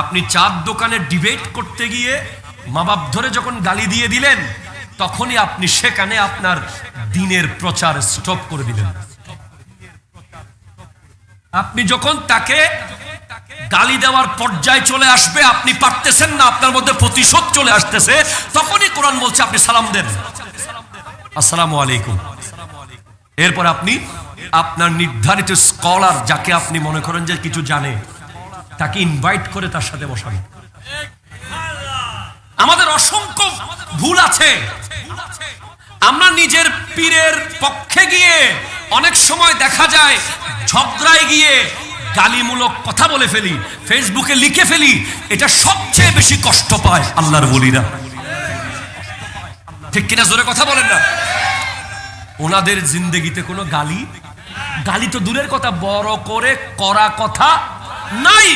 আপনি চার দোকানে ডিবেট করতে গিয়ে মা বাপ ধরে যখন গালি দিয়ে দিলেন, তখনই আপনি সেখানে আপনার দ্বীনের প্রচার স্টপ করে দিলেন। আপনি যখন তাকে গালি দেওয়ার পর্যায়ে চলে আসবে, আপনি পারতেছেন না, আপনার মধ্যে প্রতিশোধ চলে আসতেছে, তখনই কোরআন বলছে আপনি সালাম দেন, আসসালামু আলাইকুম। এরপর আপনি আপনার নির্ধারিত স্কলার, যাকে আপনি মনে করেন যে কিছু জানে, তাকে ইনভাইট করে তার সাথে বসান। আমাদের অসংখ্য ভুল আছে। আমরা নিজের পীরের পক্ষে গিয়ে অনেক সময় দেখা যায় ঝগড়ায় গিয়ে গালিমূলক কথা বলে ফেলি, ফেসবুকে লিখে ফেলি। এটা সবচেয়ে বেশি কষ্ট পায় আল্লাহর ওলিরা। ঠিক কিনা? জোরে কথা বলেন না। ওনাদের জিন্দেগিতে কোনো গালি তো দূরের কথা, বড় করে করা কথা নাই।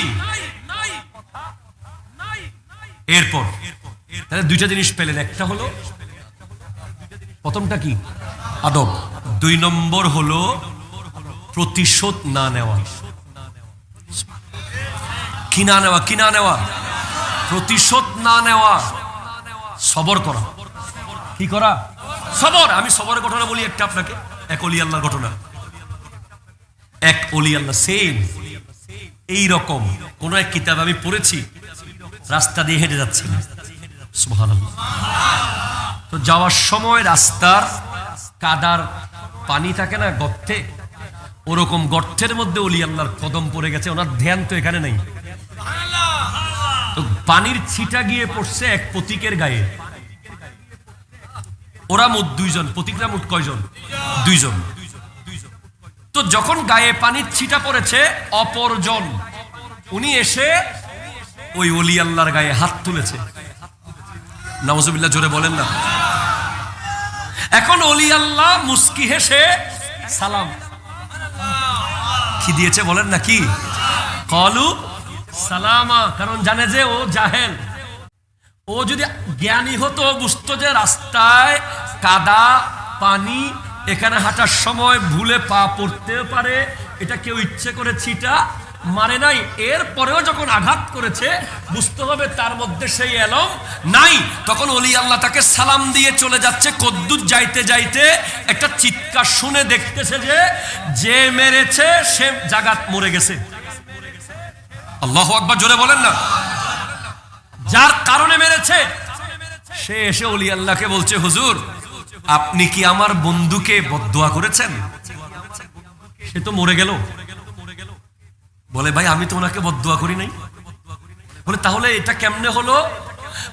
এরপর তাহলে দুইটা জিনিস পেলেন। একটা হলো, প্রথমটা কি? আদব। 2 নম্বর হলো প্রতিশোধ না নেওয়া। কি না নেওয়া? প্রতিশোধ না নেওয়া, সবর করা। কি করা? সবর। আমি সবরের ঘটনা বলি একটা আপনাকে। এক ওলি আল্লাহর ঘটনা। এক ওলি আল্লাহ সেম এইরকম কোন এক কিতাব আমি পড়েছি, রাস্তা দিয়ে হেঁটে যাচ্ছিলাম, সুবহানাল্লাহ। তো যাওয়ার সময় রাস্তার কাদার পানি থাকে না গর্তে, ওরকম গর্তের মধ্যে ওলি আল্লাহর কদম পড়ে গেছে। ওনার ধ্যান তো এখানে নেই। তো পানির ছিটা গিয়ে পড়ছে এক পথিকের গায়ে। ওরা মোট 2 জন। পথিকরা মোট কয়জন? 2 জন। তো যখন গায়ে পানির ছিটা পড়েছে, অপরজন উনি এসে ওই ওলি আল্লাহর গায়ে হাত তুলেছে। নাউজুবিল্লাহ, জোরে বলেন না। এখন ওলি আল্লাহ মুস্কি হেসে সালাম কি দিয়েছে বলেন না? কি কলু সালামা। কারণ জানে যে ও জাহেল। ও যদি জ্ঞানী হতো, বুঝতো যে রাস্তায় কাদা পানি, এখানে হাঁটার সময় ভুলে পা পড়তে পারে, এটা কেউ ইচ্ছে করে ছিটা মারে নাই। এরপরেও যখন আঘাত করেছে, বুঝতে হবে তার মধ্যে সেই এলম নাই। তখন ওলি আল্লাহ তাকে সালাম দিয়ে চলে যাচ্ছে। কদ্দুর যাইতে যাইতে একটা চিৎকার শুনে দেখতেছে যে মেরেছে সে জাগাত মরে গেছে। আল্লাহু আকবার, জোরে বলেন না। যার কারণে মেরেছে সে এসে ওলি আল্লাহকে বলছে, হুজুর আপনি কি আমার বন্ধুকে বদদুয়া করেছেন? সে তো মরে গেল। বলে, ভাই আমি তো ওনাকে বদদুয়া করি নাই। বলে, তাহলে এটা কেমনে হলো?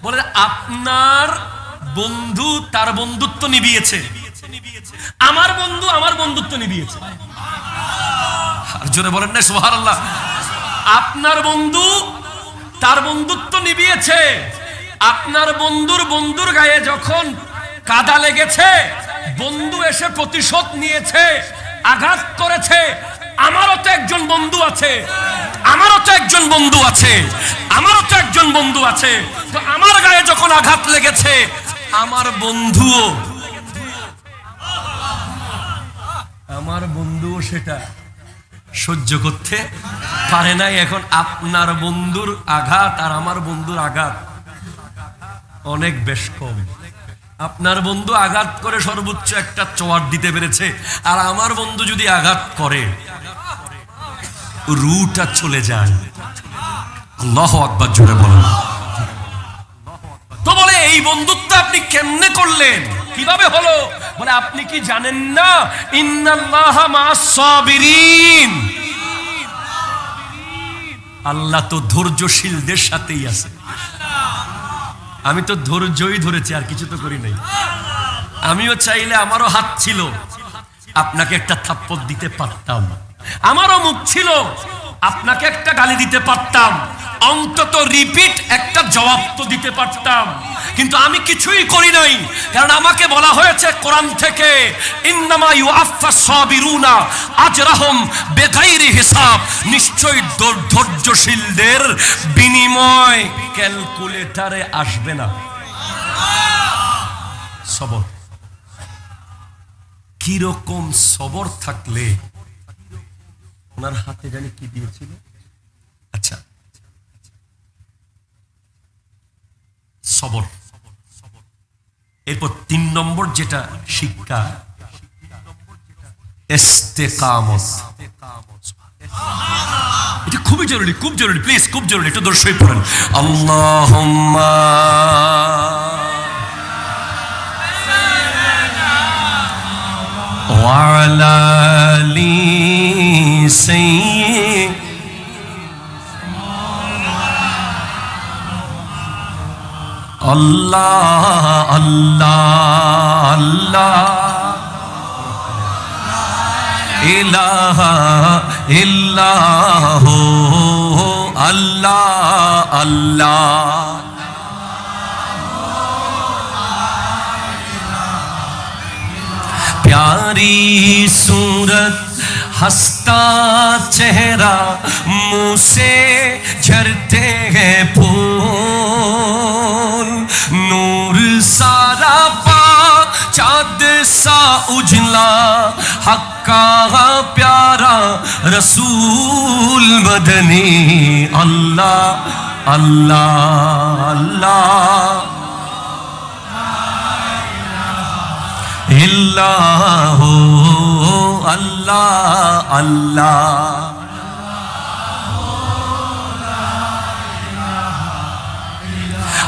বলে, আপনার বন্ধু তার বন্ধুত্ব নিভিয়েছে, আমার বন্ধু আমার বন্ধুত্ব নিভিয়েছে। আর জোরে বলেন না সুবহানাল্লাহ। আপনার বন্ধু তার বন্ধুত্ব নিভিয়েছে। আপনার বন্ধুর গায়ে যখন কাদা লেগেছে, বন্ধু এসে প্রতিশোধ নিয়েছে, আঘাত করেছে। আমারও তো একজন বন্ধু আছে, আমারও তো একজন বন্ধু আছে, আমারও তো একজন বন্ধু আছে। তো আমার গায়ে যখন আঘাত লেগেছে, আমার বন্ধুও সেটা সহ্য করতে পারে নাই। এখন আপনার বন্ধুর আঘাত আর আমার বন্ধুর আঘাত অনেক বেশ কম। আপনার বন্ধু আঘাত করে সর্বোচ্চ একটা চোয়ার দিতে পেরেছে, আর আমার বন্ধু যদি আঘাত করে রুটা চলে যায়। আল্লাহু আকবার, জোরে বলেন। তো বলে, এই বন্ধুত্ব আপনি কেমনে করলেন, কিভাবে হলো? বলে, আপনি কি জানেন না, ইন্নাল্লাহা মা'আস সাবিরিন, আল্লাহ তো ধৈর্যশীলদের সাথেই আছে। আমি তো ধৈর্যই ধরেছি, আর কিছু তো করি নাই। আমিও চাইলে, আমারও হাত ছিল, আপনাকে একটা থাপ্পড় দিতে পারতাম, আমারও মুখ ছিল, আপনাকে একটা গালি দিতে পারতাম, অন্তত রিপিট একটা জবাব তো দিতে পারতাম। কিন্তু আমি কিছুই করি নাই, কারণ আমাকে বলা হয়েছে কোরআন থেকে, ইন্নামা ইউআফফাস সাবিরুনা আজরাহুম বিগাইরি হিসাব, নিশ্চয়ই ধৈর্যশীলদের বিনিময় ক্যালকুলেটরে আসবে না। সবর। কিরকম সবর থাকলে? ওনার হাতে জানি কি দিয়েছিল? আচ্ছা, সবর। এরপর 3 নম্বর যেটা শিক্ষা, ইস্তেকামত। এটা খুবই জরুরি, খুব জরুরি, প্লিজ খুব জরুরি, একটু দর্শক পড়েন। আল্লাহুম্মা ওয়া আলা আলি সাইয়্যিদ আল্লাহ আল্লাহ আল্লাহ ইলাহা ইল্লাহু আল্লাহ আল্লাহ। प्यारी सूरत हंसता चेहरा, मुंह से झरते हैं फूल, नूर सारा पा चाँद सा उजला, हक्का प्यारा रसूल मदनी। अल्लाह अल्लाह अल्लाह इल्लाहु अल्लाह अल्लाह।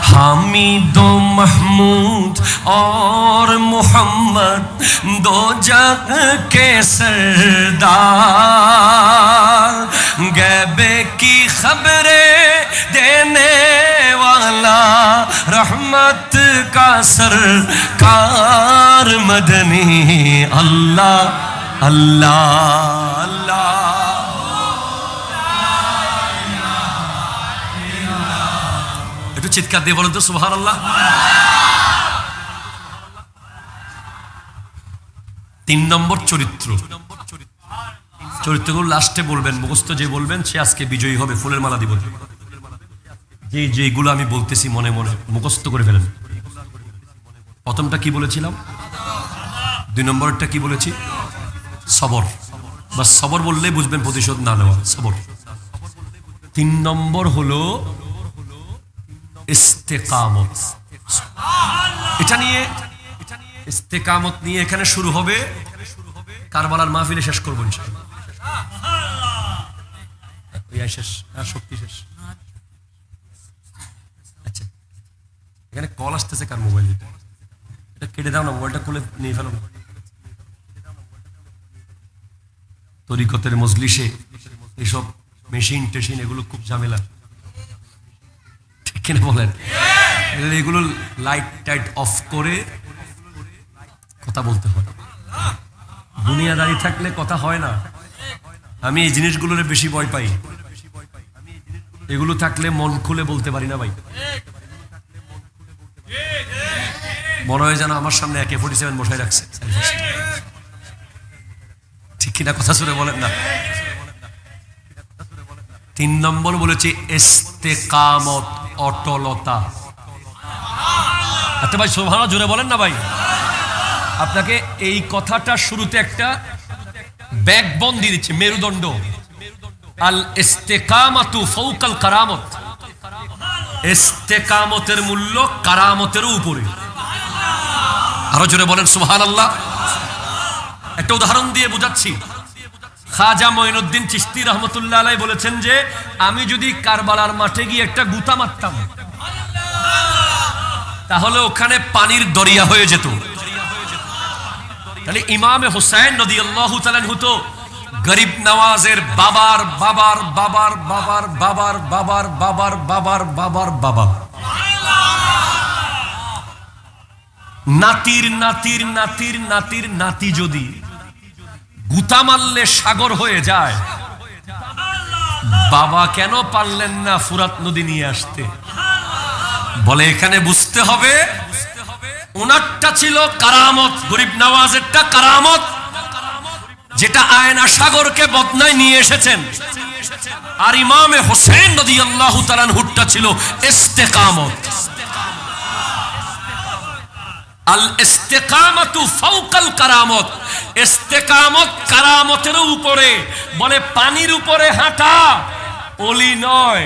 हामिदो महमूद और मोहम्मद दो जग के सरदार, गैबे की खबरें देने वाला, रहमत का सरकार मदनी। अल्लाह अल्लाह अल्लाह। একটু চিৎকার দিয়ে বলেন তো সুবহানাল্লাহ। 3 নম্বর চরিত্র। চরিত্রগুলো লাস্টে বলবেন, মুখস্থ যে বলবেন সে আজকে বিজয়ী হবে, ফুলের মালা দিব। যেগুলো আমি বলতেছি মনে মনে মুখস্থ করে ফেলেন। প্রথমটা কি বলেছিলাম? 2 নম্বরটা কি বলেছি? সবর। বা সবর বললেই বুঝবেন প্রতিশোধ না নেওয়া, সবর। 3 নম্বর হলো ইস্তেকামত। এটা নিয়ে, ইস্তেকামত নিয়ে এখানে শুরু হবে, কারবালার মাহফিলে শেষ করবো ইনশাআল্লাহ। শেষ আর শক্তি শেষ। আচ্ছা, এখানে কল আসতেছে কার মোবাইল? এটা কেটে দাও না, মোবাইলটা খুলে নিয়ে ফেলো। তরিকতের মজলিসে এসব মেশিন টেশিন এগুলো খুব ঝামেলা, ঠিক কিনা বলেন? এগুলো লাইট টাইট অফ করে কথা বলতে হয়। দুনিয়াদারি থাকলে কথা হয় না। আমি এই জিনিসগুলোর বেশি ভয় পাই। এগুলো থাকলে মন খুলে বলতে পারি না ভাই। মনে হয় যেন আমার সামনে AK-47 বসায় রাখছে। ঠিক কিনা কথা শুনে বলেন না। 3 নম্বর বলেছি ইস্তেকামত, অটলতা। আচ্ছা ভাই সুবহানাল্লাহ জোরে বলেন না ভাই। আপনাকে এই কথাটা শুরুতে একটা ব্যাকবোন দিয়ে দিচ্ছে, মেরুদণ্ড। আল ইস্তেকামাতু ফাওকাল কারামত। ইস্তেকামতের মূল্য কারামতের উপরে। আরো জোরে বলেন সুবহানাল্লাহ। একটা উদাহরণ দিয়ে বুঝাচ্ছি। খাজা মঈনুদ্দিন চিশতি রহমতুল্লাহ আলাইহি বলেছেন যে আমি যদি কারবালার মাঠে গিয়ে একটা গুতা মারতাম তাহলে ওখানে পানির দরিয়া হয়ে যেত। তাহলে ইমামে হুসাইন রাদিয়াল্লাহু তাআলা আনহু তো গরিব নওয়াজের বাবার বাবার বাবার বাবার বাবার বাবার বাবার বাবার বাবার বাবা, নাতির নাতির নাতির নাতির নাতি যদি গুতা মারলে সাগর হয়ে যায়, বাবা কেন পারলেন না ফুরাত নদী নিয়ে আসতে? বলে এখানে বুঝতে হবে ওনারটা ছিল কারামত, গরিব নওয়াজেরটা কারামত, যেটা আয়না সাগরকে বদনায় নিয়ে এসেছেন। আর ইমামে হোসেন রাদিয়াল্লাহু তাআলা আনহুটা ছিল ইস্তেকামত। আল ইস্তেকামাতু ফাওকাল কারামত। ইস্তেকামত কারামতের উপরে। বলে পানির উপরে হাঁটা ওলি নয়,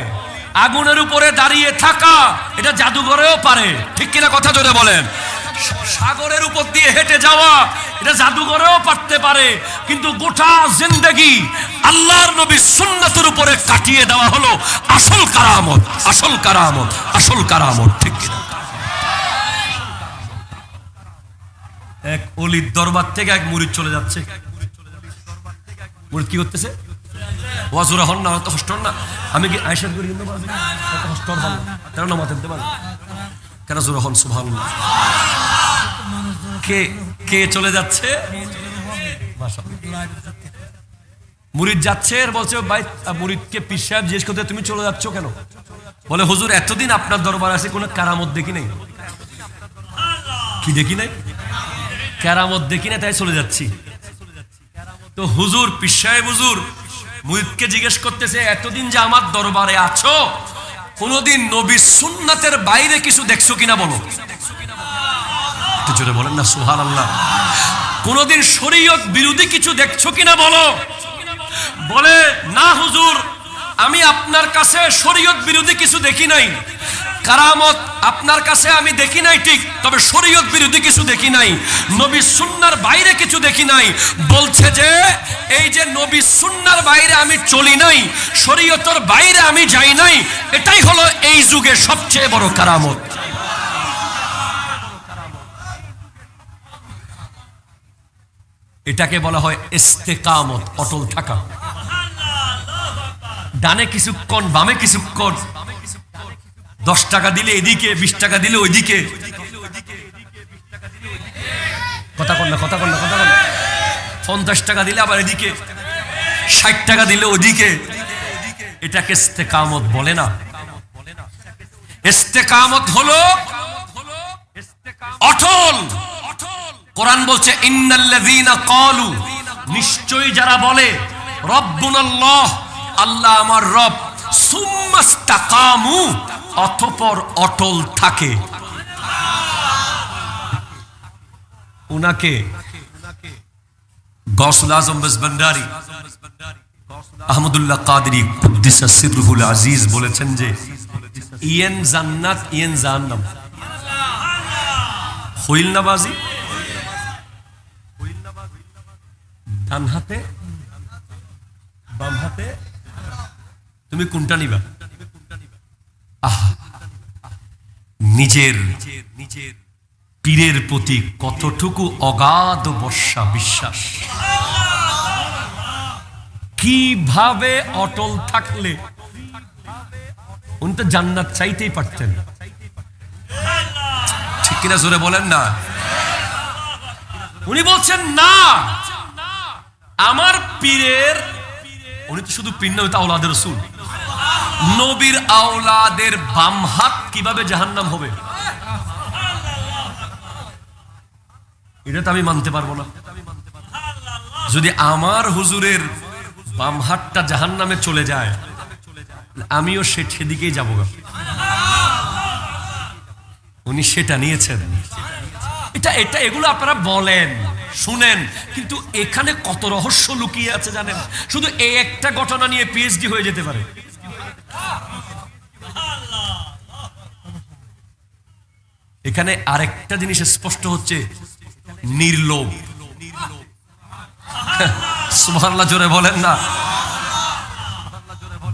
আগুনের উপরে দাঁড়িয়ে থাকা এটা জাদুঘরেও পারে, ঠিক কিনা কথা জোরে বলেন। সাগরের উপর দিয়ে হেঁটে যাওয়া এটা জাদুঘরেও পারতে পারে, কিন্তু গোটা জিন্দেগি আল্লাহর নবীর সুন্নাতের উপরে কাটিয়ে দেওয়া হলো আসল কারামত, আসল কারামত, আসল কারামত, ঠিক কিনা। এক অলির দরবার থেকে এক মুরিদ চলে যাচ্ছে। মুরিদ কি করতেছে? ওয়াজুরা হন না, অত কষ্ট হন না। আমি কি আয়েশার করি না, অত কষ্ট হন না, কেন না মাথাতে পারেন, কেন জোরা হন সুবহানাল্লাহ। কে কে চলে যাচ্ছে? মুরিদ যাচ্ছে, আর বলছে ভাই, মুরিদকে পীর সাহেব জিজ্ঞেস করতে, তুমি চলে যাচ্ছ কেন? বলে হুজুর এতদিন আপনার দরবার আছে, কোনো কারামত দেখি নাই। কি দেখি নাই? কারামত দেখি না, তাই চলে যাচ্ছি। তো হুজুর, পীর সাহেব হুজুর মুরিদকে জিজ্ঞেস করতেছে, এতদিন যে আমার দরবারে আছো, কোনদিন নবীর সুন্নাতের বাইরে কিছু দেখছো কিনা বলো। একটু জোরে বলেন না সুবহানাল্লাহ। কোনদিন শরীয়ত বিরোধী কিছু দেখছো কিনা বলো। বলে না হুজুর, আমি আপনার কাছে শরীয়ত বিরোধী কিছু দেখি নাই। কারামত আপনার কাছে আমি দেখি নাই ঠিক, তবে শরীয়ত বিরোধী কিছু দেখি নাই, নবী সুন্নাহর বাইরে কিছু দেখি নাই। বলছে যে এই যে নবী সুন্নাহর বাইরে আমি চলি নাই, শরীয়তের বাইরে আমি যাই নাই, এটাই হলো এই যুগে সবচেয়ে বড় কারামত। এটাকে বলা হয় ইস্তেকামত, অটল থাকা। ডানে কিছুক্ষণ, বামে কিছুক্ষণ, 10 টাকা দিলে এদিকে, 20 টাকা দিলে ওইদিকে। কথা কন না, কথা কন না, কথা কন না। 50 টাকা দিলে আবার এদিকে, 60 টাকা দিলে ওইদিকে। এটাকে ইস্তেকামত বলে না। ইস্তেকামত হলো অটল। কোরআন বলছে ইন্নাল্লাযীনা ক্বালু, নিশ্চয়ই যারা বলে রব্বুনাল্লাহ, আল্লাহ আমার রব, সুম্মাস্তাকামু, অতঃপর অটল থাকে। উনাকে গৌসুল আজম বাজভান্ডারী আহমদুল্লাহ কাদরী কুদ্দিসা সিররুহুল আজিজ বলেছেন যে ইয়েন জান্নাত ইয়েন জাহান্নাম। হইল না বাজি? ডান হাতে বাম হাতে, তুমি কোনটা নিবা? নিজের পীরের প্রতি কতটুকু অগাধ বর্ষা বিশ্বাস, কিভাবে অটল থাকলে উনি তো জান্নাত চাইতেই পারতেন, ঠিক কিনা জোরে বলেন না। উনি বলছেন না, আমার পীরের, উনি তো শুধু পীর না, আওলাদের রাসূল, নবীর আওলাদের বাম হাত কিভাবে জাহান্নাম হবে, এটা তো আমি মানতে পারবো না। যদি আমার হুজুরের বাম হাতটা জাহান্নামে চলে যায়, আমিও সেদিকেই যাবো। উনি সেটা নিয়েছেন। এটা এগুলো আপনারা বলেন, শুনেন, কিন্তু এখানে কত রহস্য লুকিয়ে আছে জানেন। শুধু এই একটা ঘটনা নিয়ে পিএইচডি হয়ে যেতে পারে। এখানে আরেকটা জিনিস স্পষ্ট হচ্ছে, নির্লোভ। সুবহানাল্লাহ জোরে বলেন না।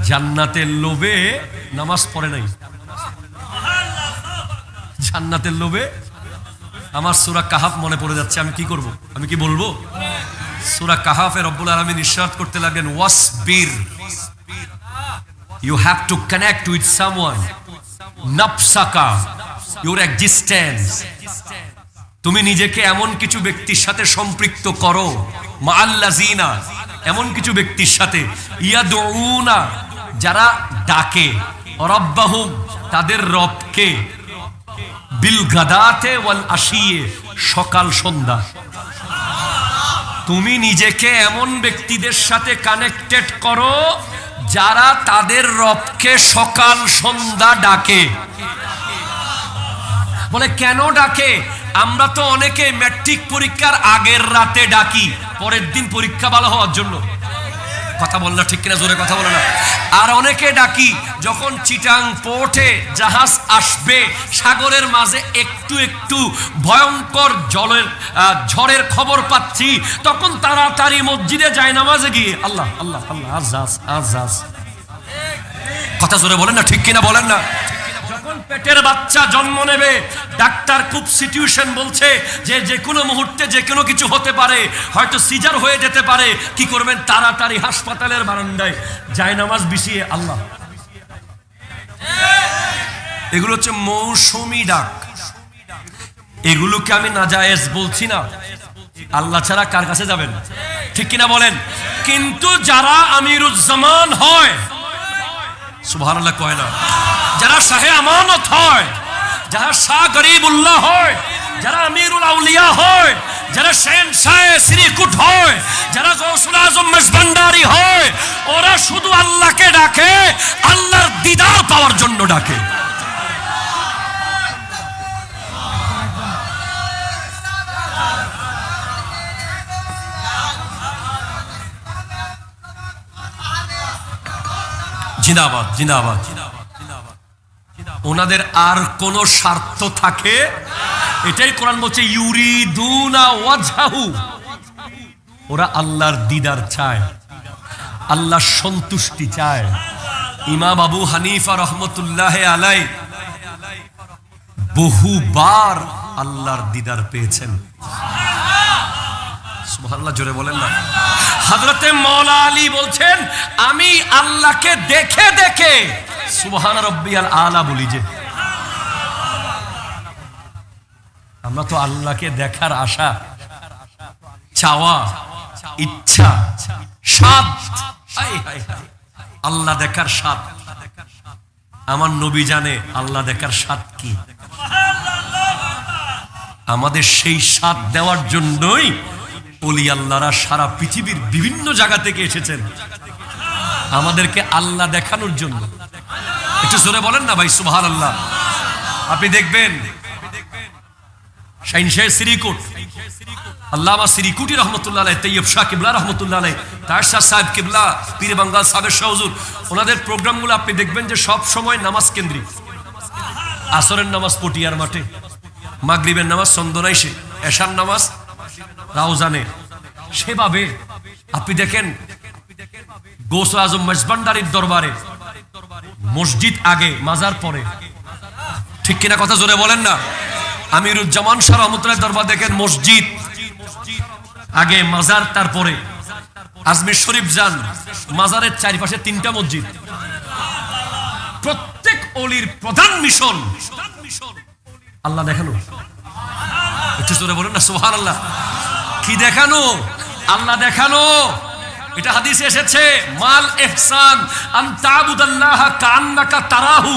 জান্নাতের লোভে নামাজ পড়ে নাই। জান্নাতের লোভে, আমার সূরা কাহাফ মনে পড়ে যাচ্ছে, আমি কি করব, আমি কি বলবো? সূরা কাহাফে রব্বুল আলামিন ইরশাদ করতে লাগলেন, ওয়াসবির, you have to connect with someone, নাফসাকা, ইউর এক্সিস্টেন্স। তুমি নিজেকে এমন কিছু ব্যক্তির সাথে সম্পৃক্ত করো, মাআল্লাযিনা, এমন কিছু ব্যক্তির সাথে, ইয়াদউনা, যারা ডাকে, রব্বাহুম, তাদের রবকে, বিল গাদাতে ওয়াল আশিয়ে, সকাল সন্ধ্যা। তুমি নিজেকে এমন ব্যক্তিদের সাথে কানেক্টেড করো যারা তাদের রবকে সকাল সন্ধ্যা ডাকে। বলে কেন ডাকে? আমরা তো অনেকে ম্যাট্রিক পরীক্ষার আগের রাতে ডাকি, পরের দিন পরীক্ষা ভালো হওয়ার জন্য। কথা বল না, ঠিক কিনা? জোরে কথা বলে না। আর অনেকে ডাকি, যখন চিটাং পোর্টে জাহাজ আসবে, সাগরের মাঝে একটু একটু ভয়ঙ্কর ঝড়ের খবর পাচ্ছি, তখন তাড়াতাড়ি মসজিদে যায় নামাজে গিয়ে আল্লাহ আল্লাহ আল্লাহ আজাজ আজাজ। কথা জোরে বলেন না, ঠিক কিনা বলেন না? যখন পেটের বাচ্চা জন্ম নেবে, ডাক্তার খুব সিচুয়েশন বলছে যে যে কোনো মুহূর্তে যে কোনো কিছু হতে পারে, হয়তো সিজার হয়ে যেতে পারে, কি করবেন? তাড়াতাড়ি হাসপাতালের বারান্দায় যায় নামাজ বিছিয়ে আল্লাহ। এগুলো হচ্ছে মৌসুমী ডাক। এগুলোকে আমি নাজায়েজ বলছি না। আল্লাহ ছাড়া কার কাছে যাবেন? ঠিক কিনা বলেন? কিন্তু যারা আমিরুজ্জামান হয়, সুবহানাল্লাহ কয় না, যারা শাহে আমানত হয়, যারা শাহ গরিবুল্লাহ হয়, যারা আমিরুল আউলিয়া হয়, যারা শাহ শ্রীকুট হয়, যারা গৌসুল আজম মেজভান্ডারি হয়, ওরা শুধু আল্লাহকে ডাকে, আল্লাহর দিদার পাওয়ার জন্য ডাকে। জিন্দাবাদ জিন্দাবাদ। ওনাদের আর কোন স্বার্থ থাকে? এটাই কোরআন বলছে, ইউরিদুনা ওয়াজহাহু। ওরা আল্লাহর দিদার চায়, আল্লাহর সন্তুষ্টি চায়। ইমাম আবু হানিফা রহমতুল্লাহ আলাই বহুবার আল্লাহর দিদার পেয়েছেন। সুবহানাল্লাহ, জোরে বলেন না। হযরতে মাওলা আলী বলছেন, আমি আল্লাহকে দেখে দেখে সুবহান রাব্বিয়াল আলা বলি। যে আমরা তো আল্লাহকে দেখার আশা, চাওয়া, ইচ্ছা, স্বাদ, আল্লাহ দেখার স্বাদ। আমার নবী জানে আল্লাহ দেখার স্বাদ কি। আমাদের সেই স্বাদ দেওয়ার জন্যই ওলি আল্লাহরা সারা পৃথিবীর বিভিন্ন জায়গা থেকে এসেছেন, আমাদেরকে আল্লাহ দেখানোর জন্য। একটু জোরে বলেন না ভাই, সুবহানাল্লাহ। আপনি দেখবেন শাইন শাহ শ্রীকুট, আল্লামা শ্রীকুটি রহমতুল্লাহ আলাইহি, তৈয়ব শাহ কিবলা রহমতুল্লাহ আলাইহি, তার শাহ সাহেব কিবলা, পীর বাঙ্গাল সাবের শাহ হুজুর, ওনাদের প্রোগ্রামগুলো আপনি দেখবেন যে সব সময় নামাজ কেন্দ্রিক। আসরের নামাজ পটিয়ার মাঠে, মাগরিবের নামাজ চন্দনাইশে, এশার নামাজ রাউজানে। সেভাবে আপনি দেখেন গৌসুল আজম মেজভান্ডারির দরবারে মসজিদ আগে, মাজার পরে। ঠিক কিনা? কথা জোরে বলেন না। আমিরুজ্জামান শাহ রহমতুল্লাহ দরবার দেখেন, মসজিদ আগে, মাজার তারপরে। আজমির শরীফ যান, মাজারের চারিপাশে 3টা মসজিদ। প্রত্যেক ওলির প্রধান মিশন আল্লাহ দেখানো। একটু জোরে বলেন না, সুবহানাল্লাহ। কি দেখানো? আল্লাহ দেখানো। এটা হাদিসে এসেছে, মাল ইহসান আন তা'বুদাল্লাহ কাআন্নাকা তারাহু।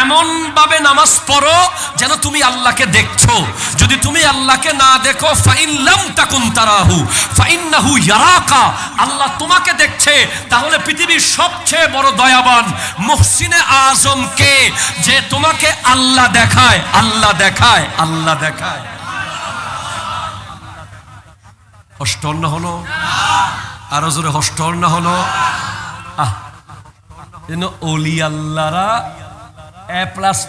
এমন ভাবে নামাজ পড়ো যেন তুমি আল্লাহকে দেখছো। যদি তুমি আল্লাহকে না দেখো, ফাইন লাম তাকুন তারাহু ফাইন্নাহু ইয়ারাকা। আল্লাহ তোমাকে দেখছে, তাহলে পৃথিবীর সবচেয়ে বড় দয়াবান মুহসিনে আজম কে, যে তোমাকে আল্লাহ দেখায়, আল্লাহ দেখায়, আল্লাহ দেখায়। হস্টর্ণ হলো, আরো জোরে হস্টর্ণ হলো। ওলি আল্লাহরা A+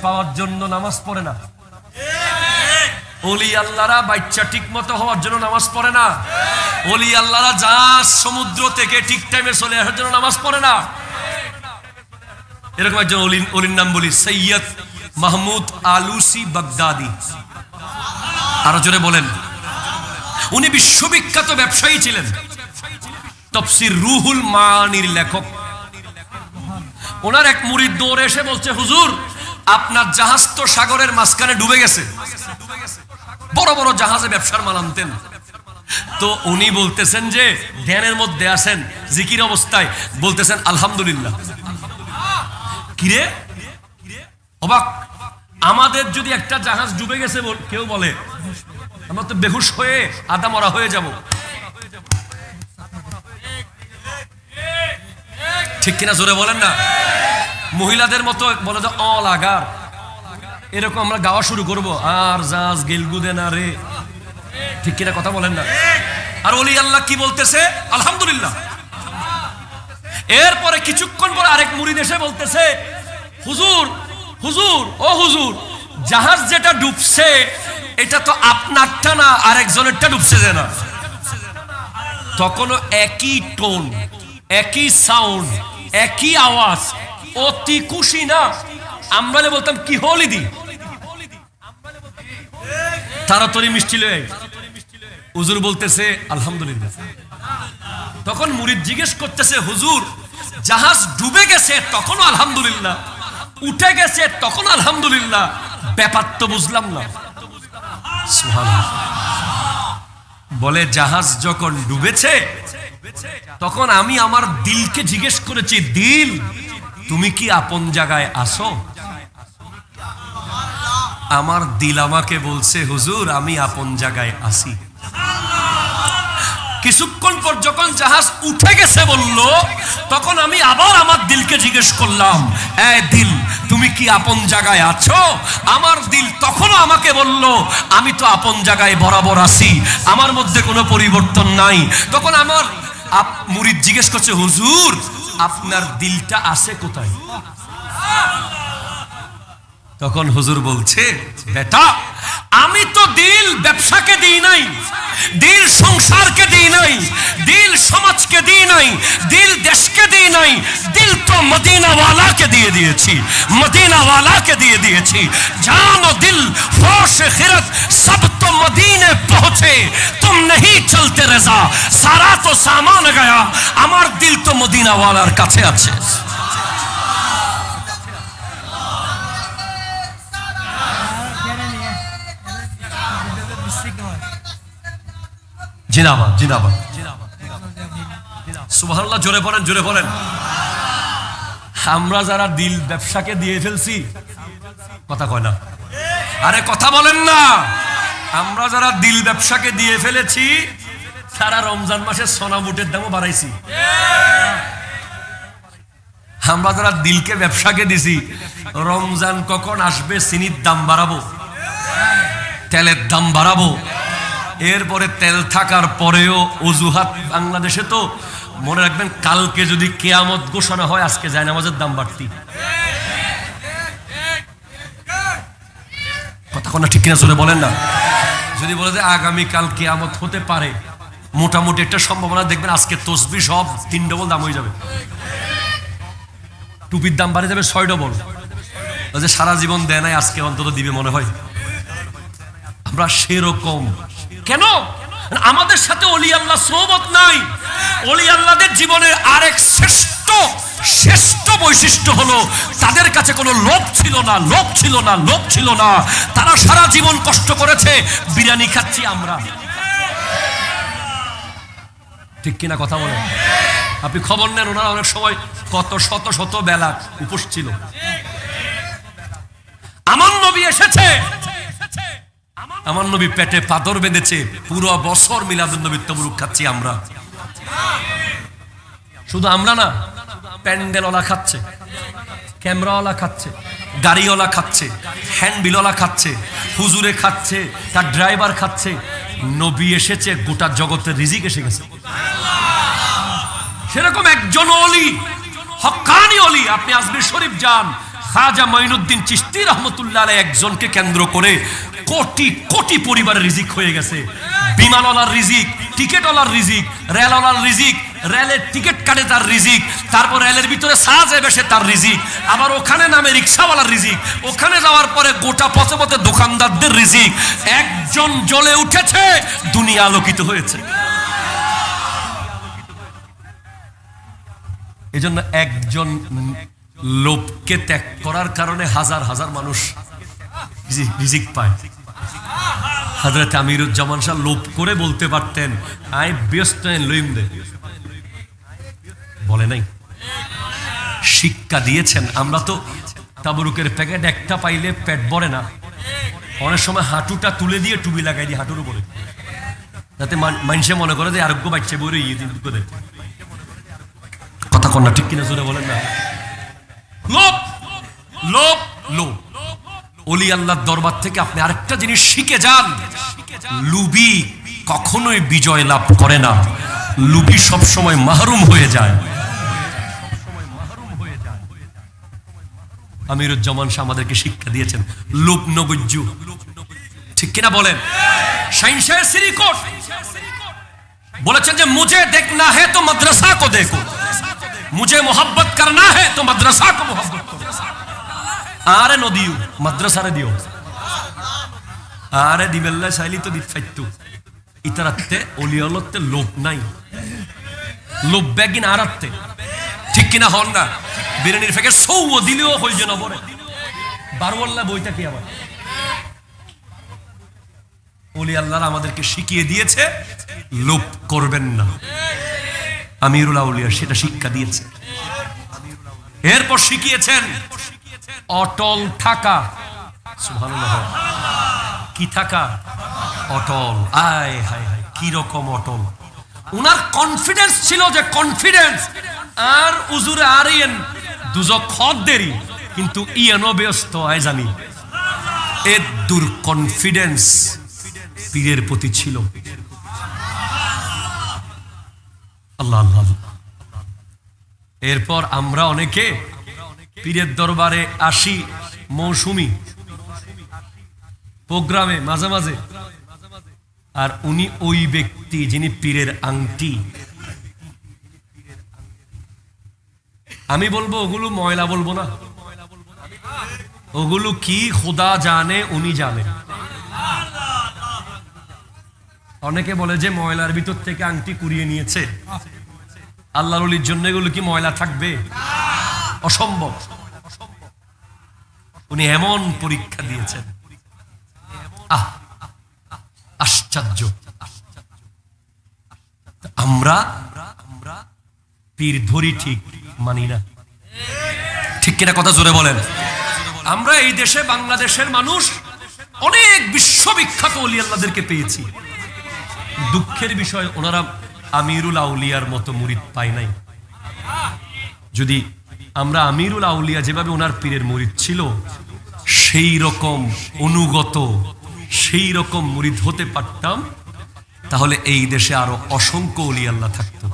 পাওয়ার জন্য নামাজ পড়ে না। ওলি আল্লাহরা বাচ্চা ঠিক মতো হওয়ার জন্য নামাজ পড়ে না। ওলি আল্লাহরা জাহাজ সমুদ্র থেকে ঠিক টাইমে চলে আসার জন্য নামাজ পড়ে না। এরকম একজন ওলির নাম বলি, সৈয়দ মাহমুদ আলুসি বাগদাদি। আরো জোরে বলেন। উনি বিশ্ববিখ্যাত ব্যবসায়ী ছিলেন, তাফসীর রুহুল মানির লেখক। ওনার এক মুরিদ দৌড়ে এসে বলছে, হুজুর আপনার জাহাজ তো সাগরের মাঝখানে ডুবে গেছে। বড় বড় জাহাজে ব্যবসার মাল আনতেন। তো উনি বলতেছেন যে ধ্যানের মধ্যে আছেন, জিকির অবস্থায় বলতেছেন আলহামদুলিল্লাহ। কিরে অবাক, আমাদের যদি একটা জাহাজ ডুবে গেছে কেউ বলে, আমরা তো বেহুশ হয়ে আদা মরা হয়ে যাব। ঠিক কিনা? জোরে বলেন না। মহিলাদের মতো বলে যে অলাগার, এরকম আমরা গাওয়া শুরু করব, আর জাহাজ গেলগুদে না রে। ঠিক কিনা? কথা বলেন না। আর ওলি আল্লাহ কি বলতেছে? আলহামদুলিল্লাহ। এরপরে কিছুক্ষণ পর আরেক মুরিদ এসে বলতেছে, হুজুর হুজুর ও হুজুর, জাহাজ যেটা ডুবছে এটা তো আপনারটা না, আরেকজনেরটা ডুবছে যে না। তখনও একই টোন, একই সাউন্ড, একই আওয়াজ, অতি খুশি না। আমরা বলতাম কি হলি দি, তাড়াতাড়ি মিষ্টি লয়ে। হুজুর বলতেছে আলহামদুলিল্লাহ। তখন মুরিদ জিজ্ঞেস করতেছে, হুজুর জাহাজ ডুবে গেছে তখনও আলহামদুলিল্লাহ, উঠে গেছে তখন আলহামদুলিল্লাহ, ব্যাপার তো বুঝলাম না। সুবহানাল্লাহ। বলে জাহাজ যখন ডুবেছে তখন আমি আমার দিলকে জিজ্ঞেস করেছি, দিল তুমি কি আপন জায়গায় আসো? আমার দিল আমাকে বলছে, হুজুর আমি আপন জায়গায় আসি। কিছুক্ষণ পর যখন জাহাজ উঠে গেছে বলল, তখন আমি আবার আমার দিলকে জিজ্ঞেস করলাম, এ দিল তুমি কি আপন জায়গায় আছো? আমার দিল তখনও আমাকে বলল, আমি তো আপন জায়গায় বরাবর আছি, আমার মধ্যে কোনো পরিবর্তন নাই। তখন আমার মুরিদ জিজ্ঞেস করছে, হুজুর আপনার দিলটা আছে কোথায়? তখন হুজুর বলছে, বেটা আমি তো দিল ব্যবসাকে দিই নাই, দিল সংসারকে দিই নাই, দিল সমাজকে দিই নাই, দিল দেশকে দিই নাই, দিল তো মদিনা ওয়ালাকে দিয়ে দিয়েছি, মদিনা ওয়ালাকে দিয়ে দিয়েছি। জান ও দিল होश खिरत सब तो मदीने पहुंचे, तुम नहीं चलते रजा, सारा तो सामान गया, আমার দিল তো মদিনা ওয়ালার কাছে আছে। জিন্দাবাদ জিন্দাবাদ, সুবহানাল্লাহ। জোরে বলেন, জোরে বলেন। আমরা যারা দিল ব্যবসাকে দিয়ে ফেলছি, কথা কয় না, আরে কথা বলেন না। আমরা যারা দিল ব্যবসাকে দিয়ে ফেলেছি, সারা রমজান মাসে সোনা বুটের দামও বাড়াইছি। আমরা যারা দিলকে ব্যবসাকে দিছি, রমজান কখন আসবে চিনির দাম বাড়াবো, তেলের দাম বাড়াবো। এরপরে তেল থাকার পরেও অজুহাত, বাংলাদেশে তো মনে রাখবেন কালকে যদি কিয়ামত ঘোষণা হয়, আজকে জায়নামাজের দাম বাড়তি। কথা কোন ঠিক কিনা জোরে বলেন না। যদি বলে যে আগামীকাল কিয়ামত হতে পারে, মোটামুটি একটা সম্ভাবনা দেখবেন আজকে তসবিহ সব 3 ডবল দাম হয়ে যাবে, টুপির দাম বাড়ে যাবে 6 ডবল। সারা জীবন দেয় নাই, আজকে অন্তত দিবে মনে হয়। আমরা সেরকম কেন? আমাদের সাথে ওলি আল্লাহ সোহবত নাই। ওলি আল্লাহদের জীবনের আরেক শ্রেষ্ঠ বৈশিষ্ট্য হলো তাদের কাছে কোনো লোভ ছিল না, লোভ ছিল না, লোভ ছিল না। তারা সারা জীবন কষ্ট করেছে, বিরিয়ানি খাচ্ছি আমরা, ঠিক কিনা কথা বলেন? আপনি খবর নেন, ওনারা অনেক সময় কত শত শত বেলা উপোস ছিল। আমার নবী এসেছে, আমার নবী পেটে পাথর বেঁধেছে, পুরো বছর মিলাদুন নবীর তবরুক খাচ্ছি আমরা। শুধু আমরা না, প্যান্ডেলওয়ালা খাচ্ছে, ক্যামেরাওয়ালা খাচ্ছে, গাড়িওয়ালা খাচ্ছে, হ্যান্ডবিলওয়ালা খাচ্ছে, হুজুরে খাচ্ছে, তার ড্রাইভার খাচ্ছে। নবী এসেছে, গোটা জগতের রিজিক এসে গেছে। সেরকম একজন ওলি, হক্কানি ওলি, আপনি আজমির শরীফ যান, খাজা মাইনুদ্দিন চিশতি রহমতুল্লাহ আলাইহি একজনকে কেন্দ্র করে কোটি কোটি পরিবারের রিজিক হয়ে গেছে। বিমানওয়ালার রিজিক, টিকেটওয়ালার রিজিক, রেলওয়ালার রিজিক, রেলের টিকিট কাটে তার রিজিক, তারপর রেলের ভিতরে সাজে বসে তার রিজিক, আবার ওখানে নামে রিক্সাওয়ালার রিজিক, ওখানে যাওয়ার পরে গোটা পথে পথে দোকানদারদের রিজিক। একজন জ্বলে উঠেছে, দুনিয়া আলোকিত হয়েছে। এজন্য একজন লোভকে ত্যাগ করার কারণে হাজার হাজার মানুষ রিজিক পায়। হযরত আমিরুজ্জামান শাহ লোভ করে বলতে পারতেন, আই ব্যস্ত লইম দে, বলে নাই, শিক্ষা দিয়েছেন। আমরা তো তাবরুকের প্যাকেট একটা পাইলে পেট ভরে না, অনেক সময় হাঁটুটা তুলে দিয়ে টুপি লাগাই দিই হাঁটুর উপরে, যাতে মানুষে মনে করে যে আরোগ্য বাচ্চা বই ইয়ে দিন করে। কথা কন্যা ঠিক কিনা জোরে বলেন না। লোভ, লোভ, লোভ। ওলি আল্লাহর দরবার থেকে আপনি আরেকটা জিনিস শিখে যান, লুবি কখনোই বিজয় লাভ করে না, লুবি সব সময় মাহরুম হয়ে যায়। আমিরুজ্জামান শাহ আমাদেরকে শিক্ষা দিয়েছেন, লোভ নগজ্জু, ঠিক কিনা বলেন? শাহিনশাহ সিরিকোট বলেছেন যে মুঝে দেখনা है तो मदरसा को देखो, मुझे मोहब्बत करना है तो मदरसा को मोहब्बत करो। আরে নদিও মাদ্রাসারে দিও, আরে দিবেল্লা চাইলি তো দিত ফাইতু। ইতারাতে অলিয়ালতে লোভ নাই, লোভ বেগিন আরাতে, ঠিক কিনা হন না? বিরিয়ানির ফেকে সৌ দিলেও হই যে নবরে বারওয়াল্লা বইটা কি আবার ওলি আল্লাহ আমাদেরকে শিখিয়ে দিয়েছে লোভ করবেন না। আমিরুল আউলিয়া সেটা শিক্ষা দিয়েছে। এরপর শিখিয়েছেন অটল থাকা। সুবহানাল্লাহ। কি থাকা? অটল। আয় হায় হায়, কি রকম অটল! উনার কনফিডেন্স ছিল যে কনফিডেন্স আর উজুরে আর ইয়েন দুজক খদ দেরি, কিন্তু ইয়ানো ব্যস্ত আয় জানি এ দূর কনফিডেন্স পীরের প্রতি ছিল। আল্লাহ আল্লাহ। এরপর আমরা অনেকে পীরের দরবারে আসি মৌসুমি প্রোগ্রামে মাঝে মাঝে, আর উনি ওই ব্যক্তি যিনি পীরের আংটি। আমি বলবো ওগুলো ময়লা বলবো না, ওগুলো কি খোদা জানে, উনি জানে। অনেকে বলে যে ময়লার ভিতর থেকে আংটি কুড়িয়ে নিয়েছে। আল্লাহর ওলির জন্য এগুলো কি ময়লা থাকবে? অসম্ভব। উনি এমন পরীক্ষা দিয়েছেন, আশ্চর্য। আমরা পীর ধরি ঠিক মানি না, ঠিক কিনা? কথা জোরে বলেন। আমরা এই দেশে বাংলাদেশের মানুষ অনেক বিশ্ববিখ্যাত ওলি আল্লাহদেরকে পেয়েছি। দুঃখের বিষয় ওনারা আমিরুল আউলিয়ার মতো মুরিদ পায় নাই। যদি আমরা আমিরুল আউলিয়া যেভাবে ওনার পীরের মুরিদ ছিল সেই রকম অনুগত, সেই রকম মুরিদ হতে পারতাম, তাহলে এই দেশে আরো অসংখ্য ওলি আল্লাহ থাকতো।